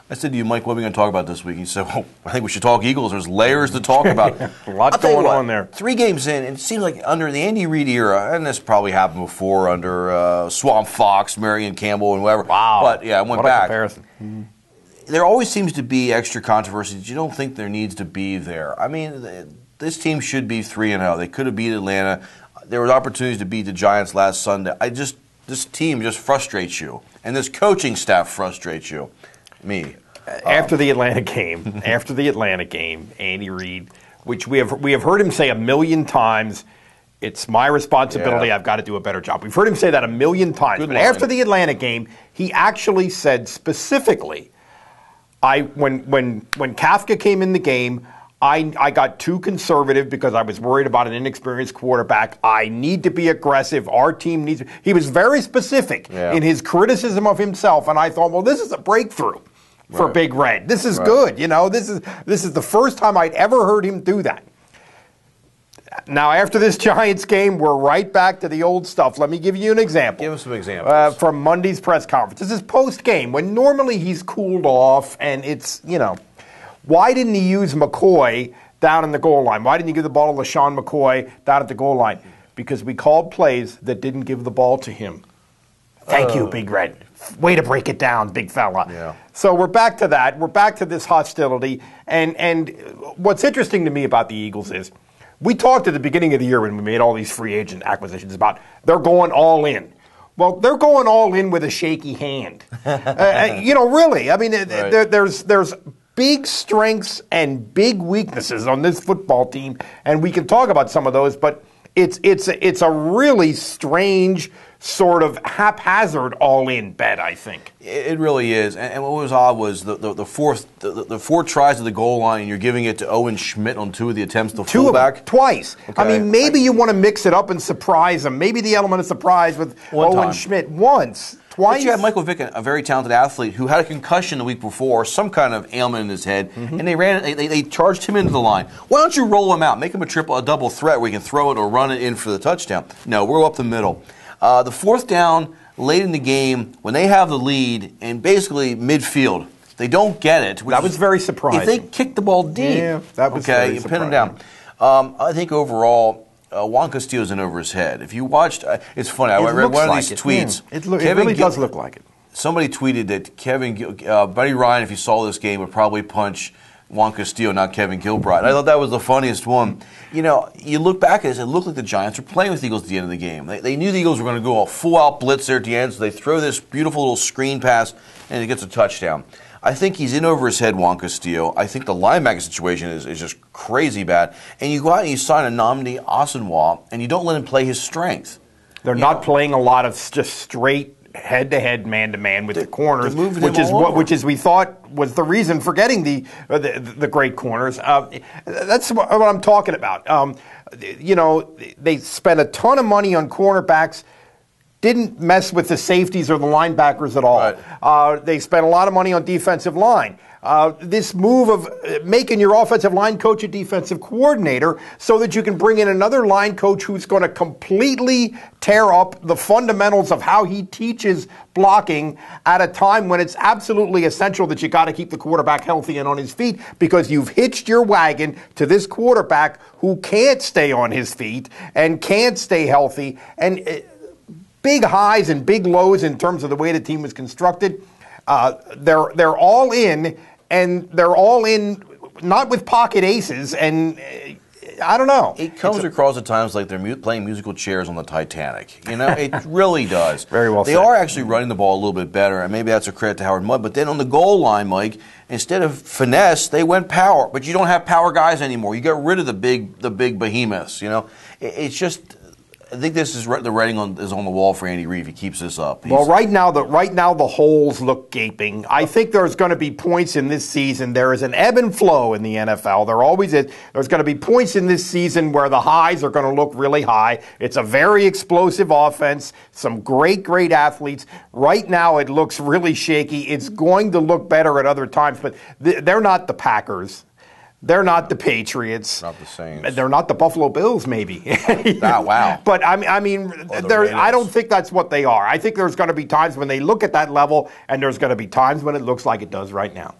I said to you, Mike, what are we going to talk about this week? He said, well, I think we should talk Eagles. There's layers to talk about. A lot going on there. 3 games in, and it seems like under the Andy Reid era, and this probably happened before under Swamp Fox, Marion Campbell, and whoever. Wow. But, yeah, I went what back. A comparison. Mm-hmm. There always seems to be extra controversy that you don't think there needs to be there. I mean, this team should be 3-0. They could have beat Atlanta. There were opportunities to beat the Giants last Sunday. This team just frustrates you, and this coaching staff frustrates you. Me. After the Atlanta game, Andy Reid, which we have heard him say a million times, it's my responsibility. I've got to do a better job. We've heard him say that a million times. Good but line. After the Atlanta game, he actually said specifically, when Kafka came in the game, I got too conservative because I was worried about an inexperienced quarterback. I need to be aggressive. Our team needs. He was very specific in his criticism of himself, and I thought, well, this is a breakthrough for Big Red. This is good. You know, this is the first time I'd ever heard him do that. Now, after this Giants game, we're right back to the old stuff. Let me give you an example. Give us some examples. From Monday's press conference. This is post-game, when normally he's cooled off, and it's, why didn't he use McCoy down in the goal line? Why didn't he give the ball to LaShawn McCoy down at the goal line? Because we called plays that didn't give the ball to him. Thank you, Big Red. Way to break it down, big fella. Yeah. So we're back to that. We're back to this hostility. And what's interesting to me about the Eagles is we talked at the beginning of the year when we made all these free agent acquisitions about they're going all in. Well, they're going all in with a shaky hand. Really. I mean, there's big strengths and big weaknesses on this football team, and we can talk about some of those, but it's a really strange sort of haphazard all-in bet, I think. It really is. And what was odd was the 4 tries to the goal line, and you're giving it to Owen Schmidt on 2 of the attempts to fullback. Twice. Okay. I mean, maybe you want to mix it up and surprise them. Maybe the element of surprise with Owen Schmidt once. Twice. But you had Michael Vick, a very talented athlete, who had a concussion the week before, some kind of ailment in his head, and they charged him into the line. Why don't you roll him out, make him a double threat where he can throw it or run it in for the touchdown? No, we're up the middle. The 4th down late in the game, when they have the lead and basically midfield, they don't get it. That was very surprising. If they kick the ball deep, yeah, that was very you pin them down. I think overall, Juan Castillo's in over his head. If you watched, it's funny. I read one of these tweets. It really does look like it. Somebody tweeted that Buddy Ryan, if he saw this game, would probably punch Juan Castillo, not Kevin Gilbride. I thought that was the funniest one. You look back at this, it looked like the Giants were playing with the Eagles at the end of the game. They knew the Eagles were going to go a full-out blitz there at the end, so they throw this beautiful little screen pass, and it gets a touchdown. I think he's in over his head, Juan Castillo. I think the linebacker situation is just crazy bad. And you go out and you sign a Nnamdi Asomugha, and you don't let him play his strength. They're not playing a lot of just straight head-to-head, man-to-man with the corners, which is we thought was the reason for getting the great corners. That's what I'm talking about. They spent a ton of money on cornerbacks. Didn't mess with the safeties or the linebackers at all. Right. They spent a lot of money on defensive line. This move of making your offensive line coach a defensive coordinator so that you can bring in another line coach who's going to completely tear up the fundamentals of how he teaches blocking at a time when it's absolutely essential that you got to keep the quarterback healthy and on his feet because you've hitched your wagon to this quarterback who can't stay on his feet and can't stay healthy. And big highs and big lows in terms of the way the team was constructed. They're all in, and they're all in not with pocket aces, and I don't know. It comes across at times like they're playing musical chairs on the Titanic. It really does. Very well said. They are actually running the ball a little bit better, and maybe that's a credit to Howard Mudd. But then on the goal line, Mike, instead of finesse, they went power. But you don't have power guys anymore. You got rid of the big behemoths. It's just. I think this is the writing is on the wall for Andy Reid if he keeps this up. Well, right now the holes look gaping. I think there's going to be points in this season. There is an ebb and flow in the NFL. There always is. There's going to be points in this season where the highs are going to look really high. It's a very explosive offense. Some great athletes. Right now it looks really shaky. It's going to look better at other times, but they're not the Packers. They're not the Patriots. Not the Saints. They're not the Buffalo Bills, maybe. Wow. But I mean, I don't think that's what they are. I think there's going to be times when they look at that level, and there's going to be times when it looks like it does right now.